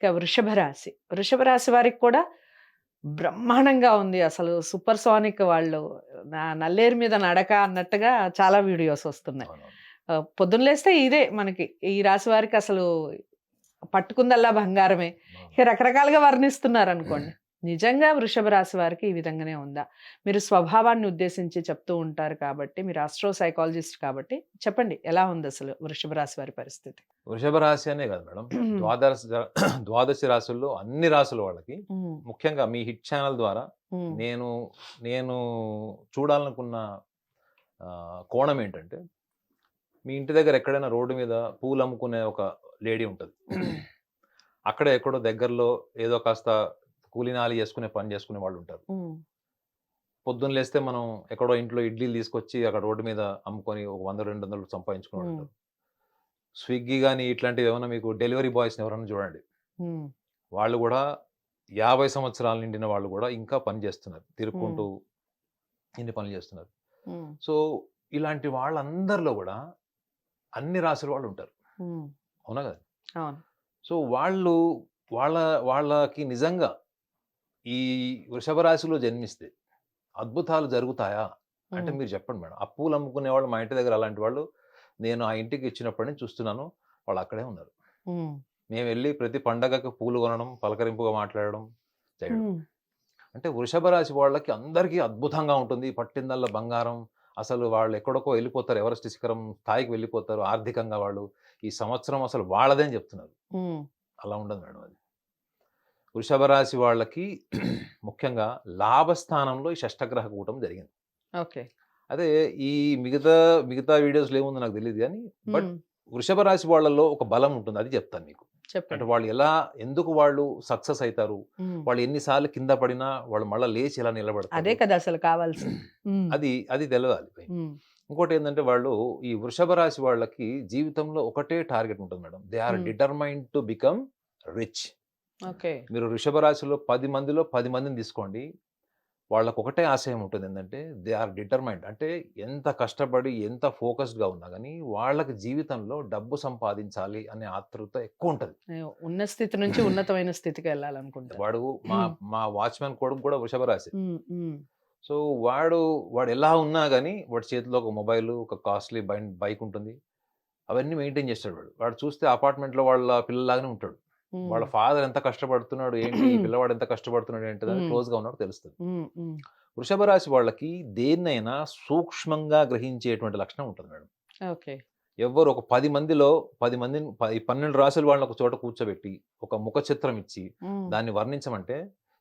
ఇక వృషభ రాశి. వృషభ రాశి వారికి కూడా బ్రహ్మాండంగా ఉంది. అసలు సూపర్ సోనిక్ వాళ్ళు నల్లేరు మీద నడక అన్నట్టుగా చాలా వీడియోస్ వస్తున్నాయి. అవునవును. పొద్దున్న లేస్తే ఇదే మనకి. ఈ రాశి వారికి అసలు పట్టుకుందల్లా బంగారమే. అవును. ఇక రకరకాలుగా వర్ణిస్తున్నారనుకోండి. నిజంగా వృషభ రాశి వారికి ఈ విధంగానే ఉందా? మీరు స్వభావాన్ని ఉద్దేశించి చెప్తూ ఉంటారు కాబట్టి, మీరు ఆస్ట్రో సైకాలజిస్ట్ కాబట్టి చెప్పండి ఎలా ఉందసలు వృషభ రాశి వారి పరిస్థితి? వృషభ రాశి అనే కాదు మేడం. ద్వాదశ ద్వాదశి రాశుల్లో అన్ని రాసుల వాళ్ళకి హ్మ్. ముఖ్యంగా మీ హిట్ ఛానల్ ద్వారా హ్మ్. నేను నేను చూడాలనుకున్న కోణం ఏంటంటే, మీ ఇంటి దగ్గర ఎక్కడైనా రోడ్డు మీద పూలు అమ్ముకునే ఒక లేడీ ఉంటది. హ్మ్. అక్కడే ఎక్కడో దగ్గరలో ఏదో కాస్త కూలినాలి చేసుకునే పని చేసుకునే వాళ్ళుంటారు. హ్మ్. పొద్దున్న లేస్తే మనం ఎక్కడో ఇంట్లో ఇడ్లీలు తీసుకొచ్చి అక్కడ రోడ్డు మీద అమ్ముకొని ఒక 100, 200 సంపాదించుకునే హ్మ్. వాళ్ళుంటారు. స్విగ్గీ గాని ఇట్లాంటివి ఏమన్నా మీకు డెలివరీ బాయ్స్‌ని ఎవరైనా చూడండి. హ్మ్. వాళ్ళు గూడా 50 సంవత్సరాలు నిండిన వాళ్ళు గూడా ఇంకా పని జేస్తున్నారు. హ్మ్. తిరుక్కుంటూ ఇన్ని పనులు జేస్తున్నారు. హ్మ్. సో, ఇలాంటి వాళ్ళందరిలో గూడా అన్ని రాసుల వాళ్ళుంటారు. హ్మ్. అవునా గదా! అవును. సో, వాళ్ళు వాళ్ళ వాళ్ళకి నిజంగా ఈ వృషభ రాశిలో జన్మిస్తే అద్భుతాలు జరుగుతాయా? అంటే హ్మ్. మీరు చెప్పండి మేడం. ఆ పూలు అమ్ముకునేవాళ్ళు మా ఇంటి దగ్గర అలాంటి వాళ్ళు నేను ఆ ఇంటికి ఇచ్చినప్పటి నుంచి చూస్తున్నాను. వాళ్ళు అక్కడే ఉన్నారు. హ్మ్. మేమెళ్లి ప్రతి పండగకి పూలు కొనడం, పలకరింపుగా మాట్లాడడం, చేయడం. హ్మ్. అంటే వృషభ రాశి వాళ్ళకి అందరికీ అద్భుతంగా ఉంటుంది. పట్టిందల్లా బంగారం. అసలు వాళ్ళు ఎక్కడికో ఎళ్ళిపోతారు. ఎవరెస్ట్ శిఖరం స్థాయికి వెళ్ళిపోతారు. ఆర్థికంగా వాళ్ళు ఈ సంవత్సరం అసలు వాళ్ళదే అని చెప్తున్నారు. హ్మ్. అలా ఉండదు మేడం అది. వృషభ రాశి వాళ్ళకి ముఖ్యంగా లాభస్థానంలో ఈ షష్టగ్రహ కూటమి జరిగింది. ఓకే. అదే ఈ మిగతా, మిగతా వీడియోస్‌లో ఏముందో నాకు తెలీదు గానీ, బట్ హ్మ్. వృషభ రాశి వాళ్ళలో ఒక బలం ఉంటుంది. అది చెప్తాను మీకు. అంటే చెప్పండి. వాళ్ళు ఎందుకు వాళ్ళు సక్సెస్ అయితారు? హ్మ్. వాళ్ళు ఎన్ని సార్లు కింద పడినా వాళ్ళు మళ్ళా లేచి ఎలా అదే నిలబడతారు? కదా అసలు కావాల్సింది. హ్మ్. అది తెలవాలి మెయిన్. హ్మ్. ఇంకోటేందంటే వాళ్ళు ఈ వృషభ రాశి వాళ్ళకి జీవితంలో ఒకటే టార్గెట్ ఉంటుంది మేడం. దే ఆర్ హ్మ్. Determined to become rich. Okay. మీరు వృషభ రాశిలో 10 మందిలో 10 మందిని తీసుకోండి. వాళ్ళకొకటే ఆశయం ఉంటుందేందంటే, దే ఆర్ డిటర్మైన్డ్. అంటే ఎంత కష్టపడి, ఎంత ఫోకస్డ్‌గా ఉన్నా గాని, వాళ్ళకి జీవితంలో డబ్బు సంపాదించాలి అనే ఆతృత ఎక్కువుంటది. ఉన్న స్థితి నుంచి ఉన్నతమైన స్థితికి వెళ్ళాలనుకుంటారు. వాడు మా హ్మ్. మా వాచ్‌మెన్ కొడుకు కూడా వృషభ రాశి. హ్మ్. హ్మ్. సో, వాడెలా ఉన్నా గాని, వాడి చేతిలో ఒక మొబైలు, ఒక కాస్ట్‌లీ బైకుంటుంది. అవన్నీ మెయింటైన్ చేస్తాడు వాడు. వాడు చూస్తే అపార్ట్‌మెంట్‌లో వాళ్ళ పిల్లలాగానే ఉంటాడు. హ్మ్. వాళ్ళ ఫాదర్ ఎంత కష్టపడుతున్నాడు, ఏంటి, ఈ పిల్లవాడు ఎంత కష్టపడుతున్నాడు ఏంటిదని హ్మ్. క్లోజ్‌గా ఉన్నప్పుడు తెలుస్తది. హ్మ్. హ్మ్. వృషభ రాశి వాళ్ళకి దేన్నైనా సూక్ష్మంగా గ్రహించేటువంటి లక్షణం ఉంటది మేడం. ఓకే. ఎవ్వరు ఒక 10 మందిలో 10 మందిని 12 రాసుల వాళ్ళని ఒక చోట కూర్చోబెట్టి, ఒక ముఖ చిత్రం ఇచ్చి, హ్మ్. దాన్ని వర్ణించమంటే,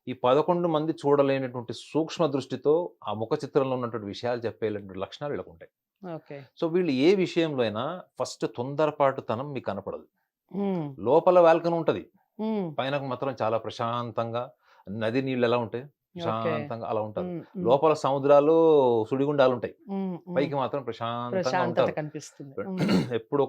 ఈ 11 మంది చూడలేనటువంటి సూక్ష్మ దృష్టితో ఆ ముఖ చిత్రంలో ఉన్నటువంటి విషయాలు చెప్పేటువంటి లక్షణాలు వీళ్ళకుంటాయి. ఓకే. సో, వీళ్ళు ఏ విషయంలో అయినా ఫస్ట్ తొందరపాటుతనం మీకు కనపడదు. హ్మ్. లోపల వాల్కనీ ఉంటది. హ్మ్. పైన మాత్రం చాలా ప్రశాంతంగా నది నీళ్ళెలా ఉంటాయి? ఓకే. ప్రశాంతంగా అలా ఉంటారు. హ్మ్. హ్మ్. లోపల సముద్రాలు, సుడిగుండాలుంటాయి. హ్మ్. హ్మ్. పైకి మాత్రం ప్రశాంతంగా ప్రశాంతత ఉంటారు. కనిపిస్తుంది. హ్మ్. ఎప్పుడు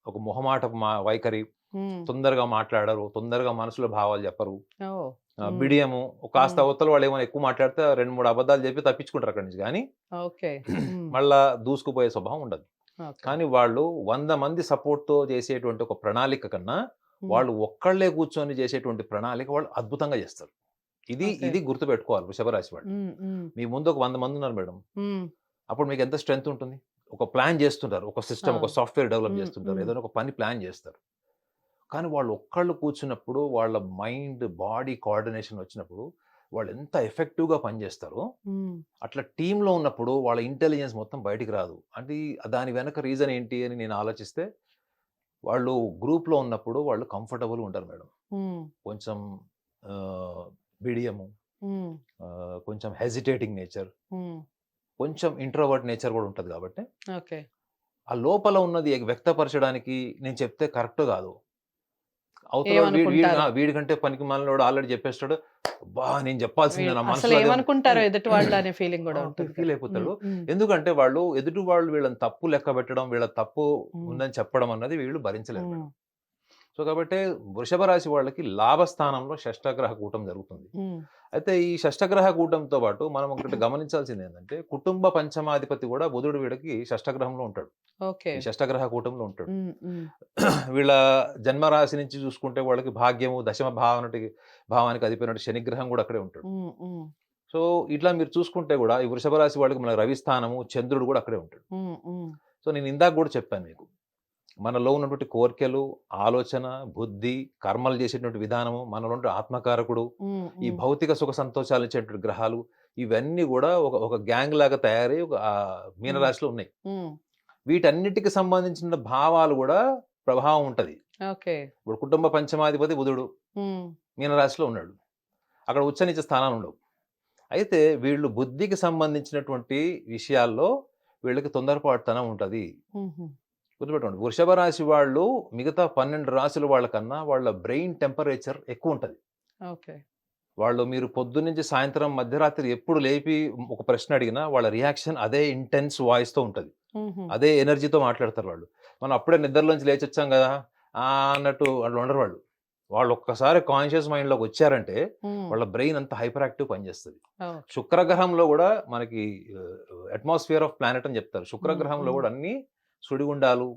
ఒక మొహమాటపు వైఖరి, హ్మ్. తొందరగా మాట్లాడరు, తొందరగా మనసులో భావాలు చెప్పరు. ఓహ్! హ్మ్. బిడియము, కాస్త హ్మ్. అవతల వాళ్ళేమైనా ఎక్కువ మాట్లాడితే 2, 3 అబద్దాలు చెప్పి తప్పించుకుంటారు అక్కడి నుంచి గానీ, ఓకే. హ్మ్. మళ్ళా దూసుకుపోయే స్వభావం ఉండదు. ఓకే. కానీ వాళ్ళు 100 మంది సపోర్ట్‌తో చేసేటువంటి ఒక ప్రణాళిక కన్నా, హ్మ్. వాళ్ళు ఒక్కళ్ళే కూర్చొని చేసేటువంటి ప్రణాళిక వాళ్ళు అద్భుతంగా చేస్తారు. ఇది ఓకే. ఇది గుర్తుపెట్టుకోవాలి వృషభ రాశి వాళ్ళు. హ్మ్. హ్మ్. మీ ముందు ఒక 100 మందున్నారు మేడం. హ్మ్. అప్పుడు మీకెంత స్ట్రెంత్ ఉంటుంది? ఒక ప్లాన్ జేస్తుంటారు. ఒక సిస్టమ్, ఒక అవును. సాఫ్ట్‌వేర్ డెవలప్ హ్మ్. జేస్తుంటారు. హ్మ్. ఏదైనా ఒక పని ప్లాన్ జేస్తారు. కానీ వాళ్ళు ఒక్కళ్ళు కూర్చున్నప్పుడు వాళ్ళ మైండ్, బాడీ కోఆర్డినేషన్ వచ్చినప్పుడు వాళ్ళెంత ఎఫెక్టివ్‌గా పనిజేస్తారో, హ్మ్. అట్లా టీమ్‌లో ఉన్నప్పుడు వాళ్ళ ఇంటెలిజెన్స్ మొత్తం బయటికి రాదు. అంటే దాని వెనక రీజన్ ఏంటి అని నేను ఆలోచిస్తే, వాళ్ళు గ్రూప్‌లో ఉన్నప్పుడు వాళ్ళు కంఫర్టబుల్‌గా ఉంటారు మేడం. హ్మ్. కొంచెం ఆహ్, బిడియము, హ్మ్. కొంచెం హెసిటేటింగ్ నేచర్, హ్మ్. కొంచెం ఇంట్రోవర్ట్ నేచర్ గూడా ఉంటది గాబట్టి ఓకే. ఆ లోపల ఉన్నది వ్యక్తపరచడానికి నేను చెప్తే కరెక్ట్ గాదు. అవతలోడు వీడు వీడు ఆ! ఏమనుకుంటారో? వీడికంటే పనికిమాలినోడు ఆల్రెడీ చెప్పేస్తాడు. అబ్బా! నేను జెప్పాల్సిందే నా మనసులో అదే ఉంది. అసలేమనుకుంటారో అని ఎదుటి వాళ్ళు అనే ఫీలింగ్ ఆ! గూడా ఉంటది ఫీల్ కదా! హ్మ్. అయిపోతాడు. హ్మ్. ఎందుకంటే ఎదుటి వాళ్ళు వీళ్ళని తప్పు లెక్కబెట్టడం, వీళ్ళ తప్పు హ్మ్. ఉందని చెప్పడం అన్నది వీళ్ళు భరించలేరు హ్మ్. మేడం. సో కాబట్టి వృషభ రాశి వాళ్ళకి లాభస్థానంలో షష్టగ్రహ కూటం జరుగుతుంది. ఉమ్, అయితే ఈ షష్టగ్రహ కూటంతో పాటు మనం ఒకటి గమనించాల్సింది ఏంటంటే కుటుంబ పంచమాధిపతి కూడా బుధుడు వీడికి షష్టగ్రహంలో ఉంటాడు. ఓకే. ఈ షష్టగ్రహ కూటంలో ఉంటాడు. ఉమ్, ఉమ్, వీళ్ళ జన్మరాశి నుంచి చూసుకుంటే వాళ్ళకి భాగ్యము దశమ భావానికి అధిపతి శనిగ్రహం కూడా అక్కడే ఉంటాడు. ఉమ్, ఉమ్, సో ఇట్లా మీరు చూసుకుంటే కూడా ఈ వృషభ రాశి వాళ్ళకి మన రవి స్థానము చంద్రుడు కూడా అక్కడే ఉంటాడు. ఉమ్, ఉమ్, సో నేను ఇందాక కూడా చెప్పాను మీకు, మనలో ఉన్నటువంటి కోరికలు, ఆలోచన, బుద్ధి, కర్మలు చేసేటువంటి విధానము, మనలో ఉండే ఆత్మకారకుడు, ఉమ్, ఈ ఉమ్, భౌతిక సుఖ సంతోషాలు ఇచ్చేటువంటి గ్రహాలు, ఇవన్నీ కూడా ఒక ఒక గ్యాంగ్ లాగా తయారై ఒక మీనరాశిలో ఉన్నాయి. ఉమ్, వీటన్నిటికి సంబంధించిన భావాలు కూడా ప్రభావం ఉంటది. ఓకే. ఇప్పుడు కుటుంబ పంచమాధిపతి బుధుడు ఉమ్, మీనరాశిలో ఉన్నాడు. అక్కడ ఉచ్చ నీచ స్థానాలు ఉండవు. అయితే వీళ్ళు బుద్ధికి సంబంధించినటువంటి విషయాల్లో వీళ్ళకి తొందరపాటుతనం ఉంటది. ఉమ్హు, గుర్తుపెట్టుకోండి. వృషభ రాశి వాళ్ళు మిగతా 12 రాశుల వాళ్ళకన్నా వాళ్ళ బ్రెయిన్ టెంపరేచర్ ఎక్కువ ఉంటది. ఓకే. వాళ్ళు మీరు పొద్దున్నుంచి సాయంత్రం మధ్యరాత్రి ఎప్పుడు లేపి ఒక ప్రశ్న అడిగినా వాళ్ళ రియాక్షన్ అదే ఇంటెన్స్ వాయిస్‌తో ఉంటది. ఉమ్హు, అదే ఎనర్జీతో మాట్లాడతారు వాళ్ళు. మనం అప్పుడే నిద్రలోంచి లేచొచ్చాం గదా! అన్నట్టు వాళ్ళు ఉండరు వాళ్ళు. వాళ్ళు ఒక్కసారి కాన్షియస్ మైండ్‌లోకి వచ్చారంటే ఉమ్, వాళ్ళ బ్రెయిన్ అంతా హైపర్ యాక్టివ్ పనిచేస్తది. ఓకే. శుక్రగ్రహంలో గూడా మనకి అట్మాస్ఫియర్ ఆఫ్ ప్లానెట్ అని చెప్తారు. శుక్రగ్రహంలో ఉమ్, గూడా అన్ని సుడిగుండాలు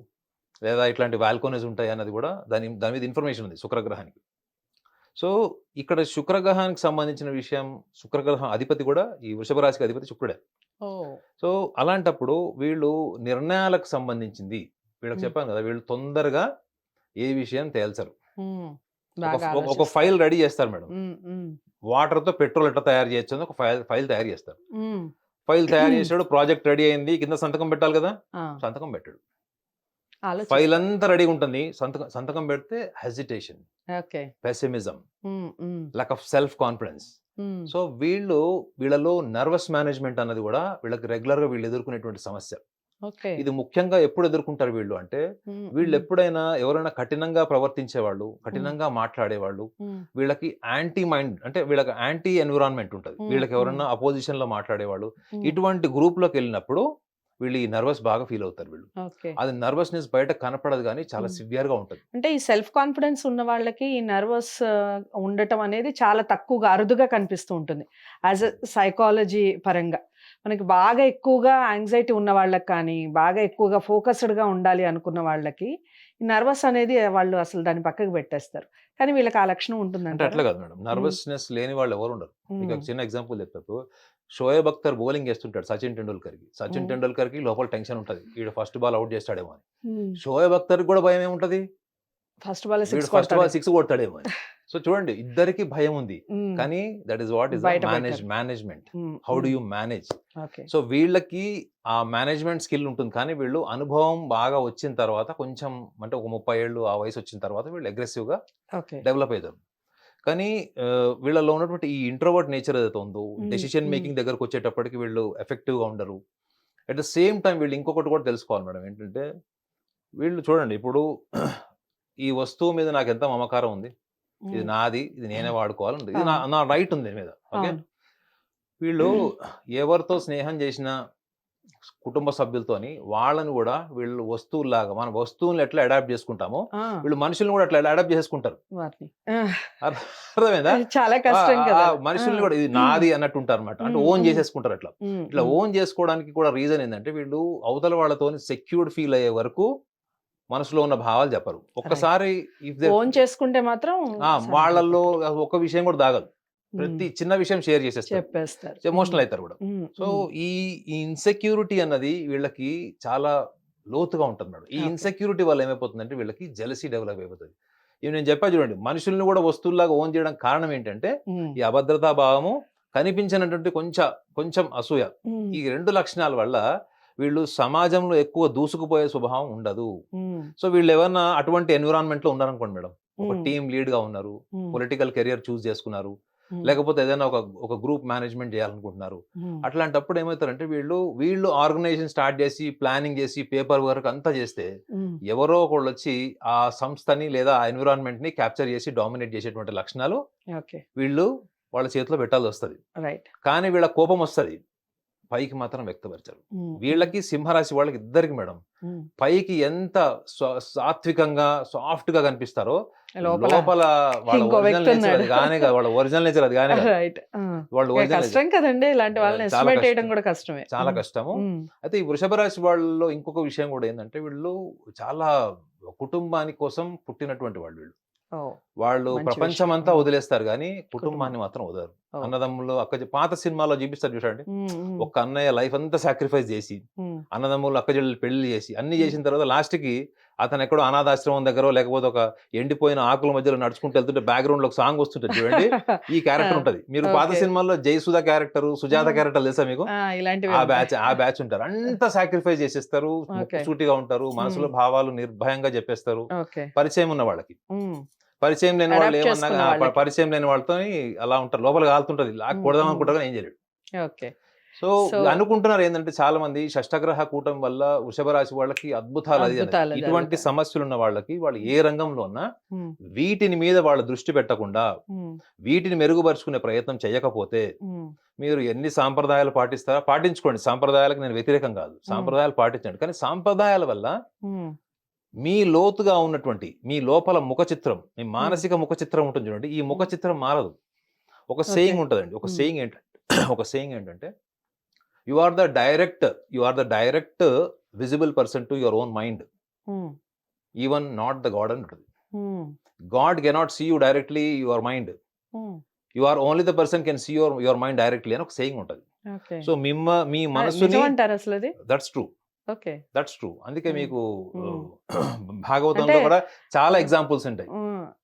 లేదా ఇట్లాంటి వాల్కోనీస్ ఉంటాయి అన్నది గూడా దాని మీద ఇన్ఫర్మేషన్ ఉంది శుక్రగ్రహానికి. సో ఇక్కడ శుక్రగ్రహానికి సంబంధించిన విషయం, శుక్రగ్రహం అధిపతి కూడా ఈ వృషభ రాశికి అధిపతి శుక్రుడే. ఓ. సో అలాంటప్పుడు వీళ్ళు నిర్ణయాలకు సంబంధించింది వీళ్ళకి ఉమ్, చెప్పాను కదా, వీళ్ళు తొందరగా ఏ విషయం తేల్చరు. ఉమ్, ఒక బాగా ఒక ఆలోచిస్తారు. ఫైల్ రెడీ చేస్తారు మేడం. ఉమ్, ఉమ్, వాటర్‌తో పెట్రోల్ ఎట్లా తయారు చేయొచ్చు అని ఒక ఫైల్ తయారు చేస్తారు. ఉమ్, ఫైల్ తయారు చేసాడు, ప్రాజెక్ట్ రెడీ అయింది, కింద సంతకం పెట్టాలి కదా! ఆ, సంతకం పెట్టాడు. ఫైల్ ఆలోచిస్తారు. అంతా రెడీగా ఉంటుంది. సంతకం పెడితే hesitation, okay. Pessimism, um, um, lack of self confidence. Um, so వీళ్ళలో నర్వస్ మేనేజ్మెంట్ అన్నది కూడా వీళ్ళకి రెగ్యులర్‌గా వీళ్ళు ఎదుర్కొనేటువంటి సమస్య. ఓకే. ఇది ముఖ్యంగా ఎప్పుడు ఎదుర్కొంటారు వీళ్ళు అంటే, ఉమ్, వీళ్ళు ఉమ్, ఎప్పుడైనా ఎవరైనా కఠినంగా ప్రవర్తించేవాళ్ళు, ఉమ్, కఠినంగా మాట్లాడేవాళ్ళు, ఉమ్, వీళ్ళకి యాంటీ మైండ్ అంటే వీళ్ళకి యాంటీ ఎన్విరాన్మెంట్ ఉంటది. ఉమ్, వీళ్ళకి ఉమ్, ఎవరన్నా అపోజిషన్‌లో మాట్లాడేవాళ్ళు, ఉమ్, ఇటువంటి గ్రూప్‌లోకెళ్ళినప్పుడు వీళ్ళు ఈ నర్వస్ బాగా ఫీల్ అవుతారు వీళ్ళు. ఓకే. అది నర్వస్‌నెస్ బయట కనపడదు గానీ చాలా ఉమ్. సివియర్‌గా ఉంటది. అంటే ఈ సెల్ఫ్ కాన్ఫిడెన్స్ ఉన్న వాళ్ళకి ఈ నర్వస్ ఉండటం అనేది చాలా తక్కువగా అరుదుగా కనిపిస్తూ ఉంటుంది. యాజ్ ఎ సైకాలజీ పరంగా మనకి బాగా ఎక్కువగా యాంగ్జైటీ ఉన్న వాళ్ళకి కానీ బాగా ఎక్కువగా ఫోకస్డ్గా ఉండాలి అనుకున్న వాళ్ళకి ఈ నర్వస్ అనేది వాళ్ళు అసలు దాన్ని పక్కకు పెట్టేస్తారు. కానీ వీళ్ళకి ఆ లక్షణం అంటే ఉంటుందంటారా? అట్లా కాదు మేడం. ఉమ్, నర్వస్‌నెస్ లేని వాళ్ళు ఎవరు ఉండరు. మీకు ఉమ్, ఒక చిన్న ఎగ్జాంపుల్ చెప్తాను. షోయబ్ అఖ్తర్ బౌలింగ్ ఏస్తుంటాడు సచిన్ టెండూల్కర్‌కి. సచిన్ ఉమ్, టెండూల్కర్‌కి లోపల టెన్షన్ ఉంటది. ఈడు ఫస్ట్ బాల్ ఔట్ చేస్తాడేమో అని. ఉమ్. షోయబ్ అఖ్తర్‌కి కూడా భయం ఏముంటది? ఫస్ట్ బాల్ వీడు సిక్స్ ఫస్ట్ బాల్ కొడతాడు. 6 కొడతాడేమో అని. సో చూడండి, ఇద్దరికీ భయం ఉంది. ఉమ్, కానీ దట్ ఈస్ వాట్ ఈస్ బయట management. Um, how do um, you manage? Okay. So వీళ్ళకి ఆ మేనేజ్మెంట్ స్కిల్ ఉంటుంది. కానీ వీళ్ళు అనుభవం బాగా వచ్చిన తర్వాత కొంచెం అంటే ఒక 30 ఏళ్ళు ఆ వయసు వచ్చిన తర్వాత వీళ్ళు అగ్రెసివ్‌గా ఓకే. డెవలప్ అయితారు. కానీ వీళ్ళలో ఉన్నటువంటి ఈ ఇంట్రోవర్ట్ నేచర్ ఏదైతే ఉందో, ఉమ్, డెసిషన్ ఉమ్, మేకింగ్ దగ్గరకొచ్చేటప్పటికి వీళ్ళు ఎఫెక్టివ్‌గా ఉండరు. అట్ ద సేమ్ టైమ్ వీళ్ళు ఇంకొకటి కూడా తెలుసుకోవాలి మేడం. ఏంటంటే వీళ్ళు చూడండి ఇప్పుడు ఈ వస్తువు మీద నాకెంత మమకారం ఉంది. ఇది ఉమ్, నాది. ఇది నేనే వాడుకోవాలని ఇది నా అవును, నా రైట్ ఉంది దీని మీద. ఓకే. అవును. వీళ్ళు ఎవరితో స్నేహం చేసినా కుటుంబ సభ్యులతోని వాళ్ళని కూడా వీళ్ళు వస్తువుల్లాగా మన వస్తువుల్ని ఎట్లా అడాప్ట్ చేసుకుంటామో ఆ, వీళ్ళు మనుషుల్ని కూడా అట్లా అడాప్ట్ చేసుకుంటారు. వాటిని అర్థమైందా? చాలా కష్టం కదా అది. మనుషుల్ని కూడా ఇది నాది అన్నట్టు ఉంటారన్నమాట. అంటే ఉమ్, ఓన్ ఉమ్, చేసేసుకుంటారు అట్లా. ఉమ్, ఇట్లా ఉమ్. ఓన్ చేసుకోవడానికి కూడా రీజన్ ఏంటంటే వీళ్ళు అవతల వాళ్ళతోని సెక్యూర్డ్ ఫీల్ అయ్యే వరకు మనసులో ఉన్న భావాలు చెప్పరు. రైట్. ఒక్కసారి ఇఫ్ దే ఓన్ చేసుకుంటే మాత్రం వాళ్ళల్లో సరిపోతుంది. ఒక్క విషయం కూడా దాగదు. ఉమ్, ప్రతి చిన్న విషయం షేర్ చేసేస్తారు. చెప్పేస్తారు. ఎమోషనల్ అవుతారు కూడా. ఉమ్, సో ఉమ్, ఈ ఈ ఇన్సెక్యూరిటీ అన్నది వీళ్ళకి చాలా లోతుగా ఉంటుంది మేడం. ఈ ఓకే. ఇన్సెక్యూరిటీ వల్ల ఏమైపోతుందంటే వీళ్ళకి జెలసీ డెవలప్ అయిపోతుంది. ఇవి నేను చెప్పా చూడండి, మనుషుల్ని కూడా వస్తువుల్లాగా ఓన్ చేయడానికి కారణం ఏంటంటే ఉమ్, ఈ అభద్రతా భావము, కనిపించినటువంటి కొంచెం అసూయ. ఉమ్, ఈ 2 లక్షణాల వల్ల వీళ్ళు సమాజంలో ఎక్కువ దూసుకుపోయే స్వభావం ఉండదు. ఉమ్, సో వీళ్ళు ఏమన్నా అటువంటి ఎన్విరాన్మెంట్ లో ఉన్నారనుకోండి మేడం, ఒక ఉమ్, టీమ్ లీడ్ గా ఉన్నారు, ఉమ్, పొలిటికల్ కెరియర్ చూస్ చేసుకున్నారు, ఉమ్, లేకపోతే ఏదైనా ఒక గ్రూప్ మేనేజ్మెంట్ చేయాలనుకుంటున్నారు. ఉమ్, అట్లాంటప్పుడు ఏమవుతారంటే వీళ్ళు ఆర్గనైజేషన్ స్టార్ట్ చేసి ప్లానింగ్ చేసి పేపర్ వర్క్ అంతా చేస్తే ఉమ్, ఎవరో ఒకళ్ళు వచ్చి ఆ సంస్థని లేదా ఆ ఎన్విరాన్మెంట్ ని క్యాప్చర్ చేసి డామినేట్ చేసేటువంటి లక్షణాలు ఓకే. వీళ్ళు వాళ్ళ చేతిలో పెట్టాల్సి వస్తుంది. రైట్. కానీ వీళ్ళ కోపం వస్తుంది. పైకి మాత్రం వ్యక్తపరిచారు. ఉమ్, వీళ్ళకి సింహరాశి వాళ్ళకి ఇద్దరికి మేడం ఉమ్. పైకి ఎంత సాత్వికంగా సాఫ్ట్ గా కనిపిస్తారో లోపల లోపల వాళ్ళ ఇంకో ఒరిజినల్ వ్యక్తి నేచర్ ఉన్నాడు. అది కానే కాదు. వాళ్ళ ఒరిజినల్ నేచర్ అది కానే కాదు. రైట్. వాళ్ళ ఒరిజినల్ నేచర్ కష్టం కదండి ఇలాంటి వాళ్ళని చాలా ఎస్టిమేట్ కష్టం. చేయడం కూడా కష్టమే. చాలా కష్టము. ఉమ్, అయితే ఈ వృషభ రాశి వాళ్ళలో ఇంకొక విషయం కూడా ఏంటంటే వీళ్ళు చాలా కుటుంబాని కోసం పుట్టినటువంటి వాళ్ళు వీళ్ళు. ఓ, వాళ్ళు మంచి ప్రపంచం విషయం. అంతా ఉమ్, వదిలేస్తారు కానీ కుటుంబం. కుటుంబాన్ని మాత్రం వదలరు. ఓ. అన్నదమ్ములు పాత సినిమాలో చూపిస్తారు చూడండి. ఉమ్, ఉమ్, ఒక్క అన్నయ్య లైఫ్ అంతా సాక్రిఫైస్ చేసి ఉమ్. అన్నదమ్ములు అక్కచెల్లెలు పెళ్లి చేసి అన్ని ఉమ్. చేసిన తర్వాత లాస్ట్ కి అతను ఎక్కడో అనాథాశ్రమం దగ్గర లేకపోతే ఒక ఎండిపోయిన ఆకుల మధ్యలో నడుచుకుంటూ వెళ్తుంటే బ్యాక్గ్రౌండ్ లో ఒక సాంగ్ వస్తుంటది చూడండి. ఈ క్యారెక్టర్ ఉంటది. మీరు పాత ఓకే. సినిమాల్లో జయసుధ క్యారెక్టర్, సుజాత ఉమ్. క్యారెక్టర్ తెలుసా మీకు? ఇలాంటివి ఆ ఉంటాయి. బ్యాచ్ ఉంటారు. అంతా సాక్రిఫైస్ చేసేస్తారు. ఓకే. ముక్కుసూటిగా ఉంటారు. మనసులో భావాలు నిర్భయంగా చెప్పేస్తారు. ఓకే. పరిచయం ఉన్న వాళ్ళకి. ఉమ్. పరిచయం లేని వాళ్ళు అడాప్ట్ ఏమన్నా చేసుకున్న వాళ్ళకి. పరిచయం లేని వాళ్ళతో అలా ఉంటారు. లోపల కాలుతుంటది. లాక్కి కొడదాం ఉమ్. అనుకుంటారు కానీ ఏం చేయలేడు. ఓకే. సో సో అనుకుంటున్నారు ఏంటంటే చాలా మంది షష్టగ్రహ కూటం వల్ల వృషభ రాశి వాళ్ళకి అద్భుతాలు అది అనేది. అద్భుతాలు ఇటువంటి జరుగుతాయి. సమస్యలు ఉన్న వాళ్ళకి వాళ్ళు ఏ రంగంలో ఉన్నా ఉమ్, వీటిని మీద వాళ్ళు దృష్టి పెట్టకుండా ఉమ్, వీటిని మెరుగుపరుచుకునే ప్రయత్నం చేయకపోతే ఉమ్, మీరు ఎన్ని సాంప్రదాయాలు పాటిస్తారా పాటించుకోండి. సాంప్రదాయాలకు నేను వ్యతిరేకం కాదు. సాంప్రదాయాలు పాటించండి. కానీ సాంప్రదాయాల వల్ల ఉమ్, మీ లోతుగా ఉన్నటువంటి మీ లోపల ముఖ చిత్రం, మీ ఉమ్. మానసిక ముఖ చిత్రం ఉంటుంది చూడండి. ఈ ముఖ చిత్రం మారదు. ఒక ఓకే. సేయింగ్ ఉంటుందండి. ఒక ఉమ్, సేయింగ్ ఏంటంటే ఒక సేయింగ్ ఏంటంటే you are the direct visible person to your own mind, um, even not the God అని ఉంటుంది. Um, God cannot see you directly your mind. Um. You are only the person can see your mind directly అని ఒక saying ఉంటుంది. Okay. So మీ మనసుని నిజం అంటారు అసలు అది. That's true. Okay. That's true. అందుకే ఉమ్, మీకు ఉమ్. భాగవతంలో అంటే కూడా చాలా ఎగ్జాంపుల్స్ ఉంటాయి.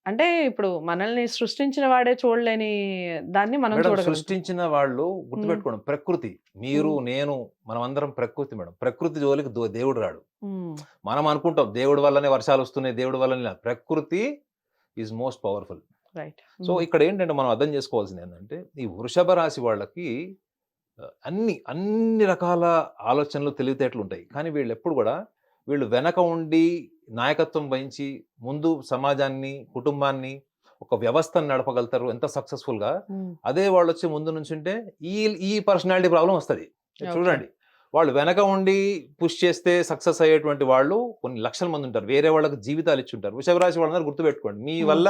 అంటే ఇప్పుడు మనల్ని సృష్టించిన వాడే చూడలేని దాన్ని మనం మేడం చూడగలుగుతాం. సృష్టించిన వాళ్ళు ఉమ్, గుర్తుపెట్టుకోండి. ప్రకృతి, మీరు ఉమ్, నేను మనమందరం ప్రకృతి మేడం. ప్రకృతి జోలికి దేవుడు రాడు. ఉమ్. మనం అనుకుంటాం దేవుడి వల్లనే వర్షాలు వస్తున్నాయి, దేవుడి వల్లనే ఇలా. ప్రకృతి is most powerful. Right. So um, ఇక్కడ ఏంటంటే మనం అర్థం చేసుకోవాల్సింది ఏంటంటే ఈ వృషభ రాశి వాళ్ళకి అన్ని రకాల ఆలోచనలు తెలివితేటలు ఉంటాయి. కానీ వీళ్ళు ఎప్పుడు కూడా వీళ్ళు వెనక ఉండి నాయకత్వం వహించి ముందు సమాజాన్ని, కుటుంబాన్ని, ఒక వ్యవస్థను నడపగలుగుతారు ఎంత సక్సెస్ఫుల్గా. ఉమ్. అదే వాళ్ళు వచ్చి ముందు నుంచుంటే ఈ ఈ పర్సనాలిటీ ప్రాబ్లం వస్తుంది. ఓకే. చూడండి, వాళ్ళు వెనక ఉండి పుష్ చేస్తే సక్సెస్ అయ్యేటువంటి వాళ్ళు కొన్ని లక్షల మంది ఉంటారు. వేరే వాళ్ళకి జీవితాలు ఇచ్చి ఉంటారు. వృషభ రాశి వాళ్ళందరూ గుర్తుపెట్టుకోండి, మీ ఉమ్. వల్ల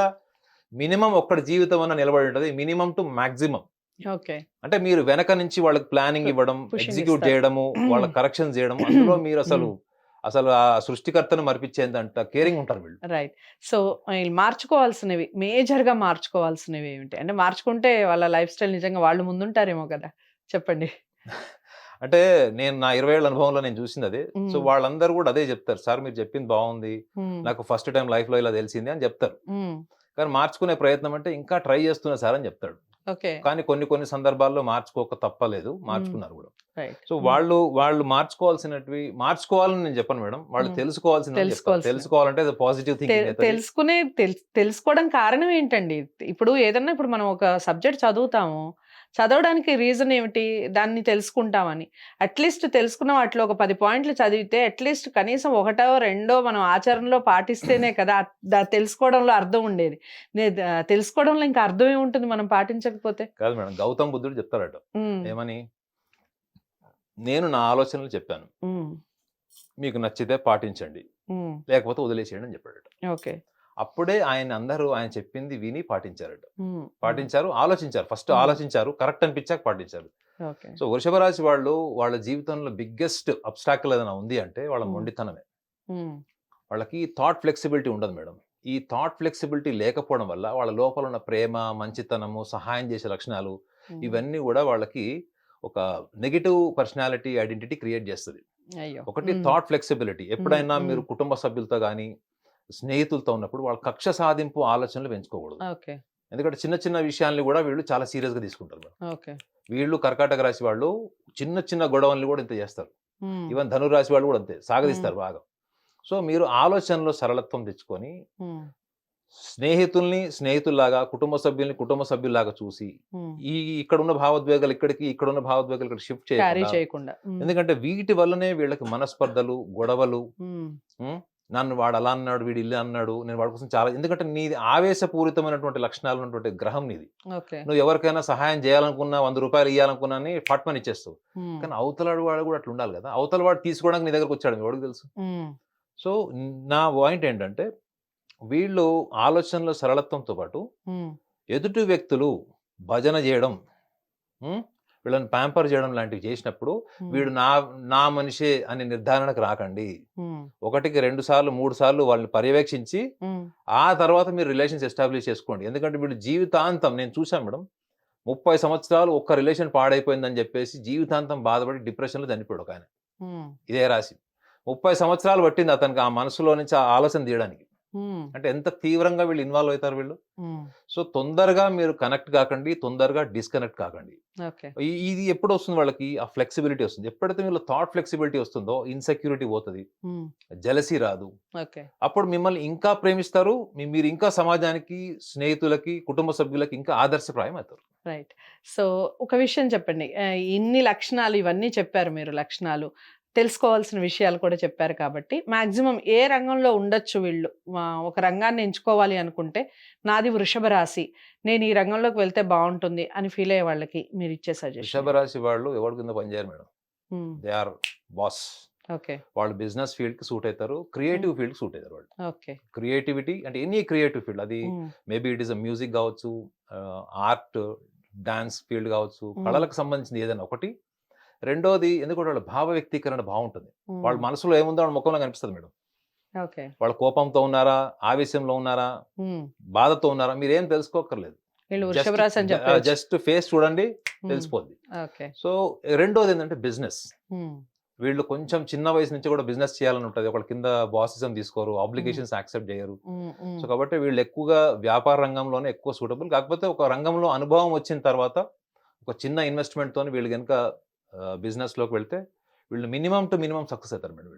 మినిమం ఒక్కడి జీవితం అన్న నిలబడి ఉంటుంది. Minimum to maximum. ఓకే. అంటే మీరు వెనక నుంచి వాళ్ళకి ప్లానింగ్ ఇవ్వడం, పుషింగ్ ఎగ్జిక్యూట్ ఇస్తారు. చేయడము, వాళ్ళ కరెక్షన్స్ చేయడం, అందులో మీరు అసలు ఉమ్. అసలు ఆ సృష్టికర్తను మరిపించేంత కేరింగ్ ఉంటారు వీళ్ళు. రైట్. సో వీళ్ళు మార్చుకోవాల్సినవి, మేజర్గా మార్చుకోవాల్సినవి ఏమిటి? అంటే మార్చుకుంటే వాళ్ళ లైఫ్ స్టైల్ నిజంగా వాళ్ళు ముందుంటారేమో కదా, చెప్పండి. అంటే నేను నా 20 ఏళ్ళ అనుభవంలో నేను చూసింది అదే. సో ఉమ్, వాళ్ళందరూ కూడా అదే చెప్తారు. సార్ మీరు చెప్పింది బాగుంది, ఉమ్, నాకు ఫస్ట్ టైం లైఫ్లో ఇలా తెలిసింది అని చెప్తారు. ఉమ్. కానీ మార్చుకునే ప్రయత్నం అంటే ఇంకా ట్రై చేస్తున్నా సార్ అని చెప్తాడు. ఓకే. కానీ కొన్ని సందర్భాల్లో మార్చుకోక తప్పలేదు, మార్చుకున్నారు కూడా. రైట్. సో వాళ్ళు మార్చుకోవాల్సినవి మార్చుకోవాలని నేను చెప్పను మేడం. వాళ్ళు ఉమ్. తెలుసుకోవాల్సిన తెలుసుకోవాల్సినవి. తెలుసుకోవాలంటే పాజిటివ్ థింకింగ్ అవుతుంది. తెలుసుకోవడం కారణం ఏంటండి? ఇప్పుడు ఏదన్నా ఇప్పుడు మనం ఒక సబ్జెక్ట్ చదువుతాము, చదవడానికి రీజన్ ఏమిటి? దాన్ని తెలుసుకుంటామని. అట్లీస్ట్ తెలుసుకున్న వాటిలో ఒక 10 పాయింట్లు చదివితే అట్లీస్ట్ కనీసం ఒకటో రెండో మనం ఆచరణలో పాటిస్తేనే కదా తెలుసుకోవడంలో అర్థం ఉండేది. తెలుసుకోవడంలో ఇంకా అర్థం ఏముంటుంది మనం పాటించకపోతే? కాదు మేడం, గౌతమ్ బుద్ధుడు చెప్తారట ఉమ్, ఏమని, నేను నా ఆలోచనలు చెప్పాను, ఉమ్, మీకు నచ్చితే పాటించండి, ఉమ్. లేకపోతే వదిలేసేయండి అని చెప్పాడట. ఓకే. అప్పుడే అందరూ ఆయన చెప్పింది విని పాటించారట. ఉమ్, ఉమ్. పాటించారు, ఆలోచించారు. ఫస్ట్ ఉమ్. ఆలోచించారు, కరెక్ట్ అనిపించాక పాటించారు. ఓకే. సో వృషభ రాశి వాళ్ళు వాళ్ళ జీవితంలో బిగ్గెస్ట్ అబ్స్టాకిల్ ఏదైనా ఉంది అంటే వాళ్ళ ఉమ్. మొండితనమే. ఉమ్, వాళ్ళకి థాట్ ఫ్లెక్సిబిలిటీ ఉండదు మేడం. ఈ థాట్ ఫ్లెక్సిబిలిటీ లేకపోవడం వల్ల వాళ్ళ లోపల ఉన్న ప్రేమ, మంచితనము, సహాయం చేసే లక్షణాలు ఉమ్. ఇవన్నీ కూడా వాళ్ళకి ఒక నెగిటివ్ పర్సనాలిటీ ఐడెంటిటీ క్రియేట్ చేస్తుంది. అయ్యో. ఒకటి ఉమ్, థాట్ ఫ్లెక్సిబిలిటీ. ఎప్పుడైనా ఉమ్. మీరు కుటుంబ సభ్యులతో కానీ స్నేహితులతో ఉన్నప్పుడు వాళ్ళ కక్ష సాధింపు ఆలోచనలు పెంచుకోకూడదు. ఓకే. ఎందుకంటే చిన్న విషయాల్ని కూడా వీళ్ళు చాలా సీరియస్గా తీసుకుంటారు మేడం. ఓకే. వీళ్ళు కర్కాటక రాశి వాళ్ళు చిన్న గొడవల్ని కూడా ఇంత చేస్తారు. ఉమ్, ఈవెన్ ధనురాశి వాళ్ళు కూడా అంతే, సాగదీస్తారు బాగా. సో మీరు ఆలోచనలో సరళత్వం తెచ్చుకొని ఉమ్, స్నేహితుల్లాగా, కుటుంబ సభ్యుల్లాగా చూసి ఉమ్. ఇక్కడ ఉన్న భావోద్వేగాలు ఇక్కడున్న భావోద్వేగాలు ఇక్కడ షిఫ్ట్ క్యారీ చేయకుండా. చేయకుండా. ఉమ్, ఎందుకంటే వీటి వల్లనే వీళ్ళకి మనస్పర్ధలు, గొడవలు, ఉమ్. ఉమ్, నన్ను వాడు అలా అన్నాడు, వీడు ఇలా అన్నాడు, నేను వాడి కోసం చాలా ఎందుకంటే నీది ఆవేశపూరితమైనటువంటి లక్షణాలు ఉన్నటువంటి గ్రహం నీది. ఓకే. నువ్వు ఎవరికైనా సహాయం చేయాలనుకున్నా, రూ. 100 ఇయ్యాలనుకున్నా అని ఫట్మని ఇచ్చేస్తావు. హ్మ్. కానీ అవతలాడు వాడు కూడా అట్లా ఉండాలి కదా! అవతల వాడు తీసుకోవడానికి నీ దగ్గరకి వచ్చాడు ఎవడికి తెలుసు? హ్మ్. సో, నా పాయింట్ ఏంటంటే, వీళ్ళు ఆలోచనలో సరళత్వంతో పాటు హ్మ్. ఎదుటి వ్యక్తులు భజన జేయడం, హ్మ్. వీళ్ళని ప్యాంపర్ జేయడం లాంటివి చేసినప్పుడు, హ్మ్. వీడు నా మనిషే అనే నిర్ధారణకు రాకండి. హ్మ్. 1కి 2 సార్లు, 3 సార్లు వాళ్ళని పర్యవేక్షించి, హ్మ్. ఆ తర్వాత మీరు రిలేషన్స్ ఎస్టాబ్లిష్ చేసుకోండి. ఎందుకంటే వీళ్ళు జీవితాంతం నేను చూసాను మేడం. 30 సంవత్సరాలు ఒక్క రిలేషన్ పాడైపోయిందని జెప్పేసి జీవితాంతం బాధపడి డిప్రెషన్‌లో చనిపోయాడు ఒకాయన. హ్మ్. ఇదే రాశి. 30 సంవత్సరాలు పట్టింది అతనికి ఆ మనసులో నుంచి ఆ ఆలోచన తీయడానికి. హ్మ్. అంటే ఎంత తీవ్రంగా వీళ్ళు ఇన్వాల్వ్ అవుతారు వీళ్ళు. హ్మ్. సో, తొందరగా మీరు కనెక్ట్ కాకండి. తొందరగా డిస్కనెక్ట్ కాకండి. ఓకే. ఇది ఎప్పుడొస్తుంది వాళ్ళకి? ఆ ఫ్లెక్సిబిలిటీ వస్తుంది. ఎప్పుడైతే వీళ్ళలో థాట్ ఫ్లెక్సిబిలిటీ వస్తుందో ఇన్‌సెక్యూరిటీ పోతది. హ్మ్. జెలసీ రాదు. ఓకే. అప్పుడు మిమ్మల్ని ఇంకా ప్రేమిస్తారు. మీరు ఇంకా సమాజానికి, స్నేహితులకి, కుటుంబ సభ్యులకి ఇంకా ఆదర్శప్రాయం అవుతారు. రైట్. సో, ఒక విషయం చెప్పండి. ఇన్ని లక్షణాలు ఇవన్నీ చెప్పారు మీరు లక్షణాలు. తెలుసుకోవాల్సిన విషయాలు కూడా చెప్పారు కాబట్టి, మాక్సిమం ఏ రంగంలో ఉండొచ్చు వీళ్ళు? ఒక రంగాన్ని ఎంచుకోవాలి అనుకుంటే, నాది వృషభ రాశి. నేను ఈ రంగంలోకి వెళ్తే బావుంటుంది అని ఫీల్ అయ్యే వాళ్ళకి మీరిచ్చే సజెషన్ వృషభ ఏంటి? రాశి వాళ్ళు ఎవరి కింద పనిచేయరు madam. Hmm. They are boss. Okay. వాళ్ళు బిజినెస్ ఫీల్డ్‌కి సూట్ అయితారు. హ్మ్. క్రియేటివ్ ఫీల్డ్‌కి సూట్ అయితారు వాళ్ళు. ఓకే. క్రియేటివిటీ అంటే ఎనీ క్రియేటివ్ ఫీల్డ్ అది hmm. Maybe it is music గావచ్చు, ఆర్ట్, డాన్స్ ఫీల్డ్ గావచ్చు, హ్మ్. కళలకు సంబంధించింది ఏదైనా ఒకటి. రెండోది ఎందుకంటే వాళ్ళ భావ వ్యక్తీకరణ బావుంటుంది. వాళ్ళ హ్మ్. మనసులో ఏముందో వాళ్ళ ముఖంలో కనిపిస్తది మేడం. ఓకే. వాళ్ళు కోపంతో ఉన్నారా? ఆవేశంలో ఉన్నారా? హ్మ్. బాధతో ఉన్నారా? మీరేం తెలుసుకోక్కర్లేదు. వీళ్ళు వృషభ జస్ట్ రాశి అని చెప్పేయొచ్చు. జస్ట్ ఫేస్ చూడండి హ్మ్. తెలిసిపోద్ది. ఓకే. సో, రెండోదేంటంటే బిజినెస్. హ్మ్. వీళ్ళు కొంచెం చిన్న వయసు నుంచి కూడా బిజినెస్ చేయాలని ఉంటది. ఒకళ్ళ కింద బాసిజం తీసుకోరు. హ్మ్. ఆబ్లిగేషన్స్ యాక్సెప్ట్ చేయరు. హ్మ్. హ్మ్. సో, కాబట్టి వీళ్ళు ఎక్కువగా వ్యాపార రంగంలోనే ఎక్కువ సూటబుల్. కాకపోతే ఒక రంగంలో అనుభవం వచ్చిన తర్వాత ఒక చిన్న ఇన్వెస్ట్‌మెంట్‌తోని వీళ్ళు గనుక బిజినెస్‌లోకి వెళ్తే వీళ్ళు మినిమమ్ టు మినిమమ్ సక్సెస్ అవుతారు మేడం వీళ్ళు.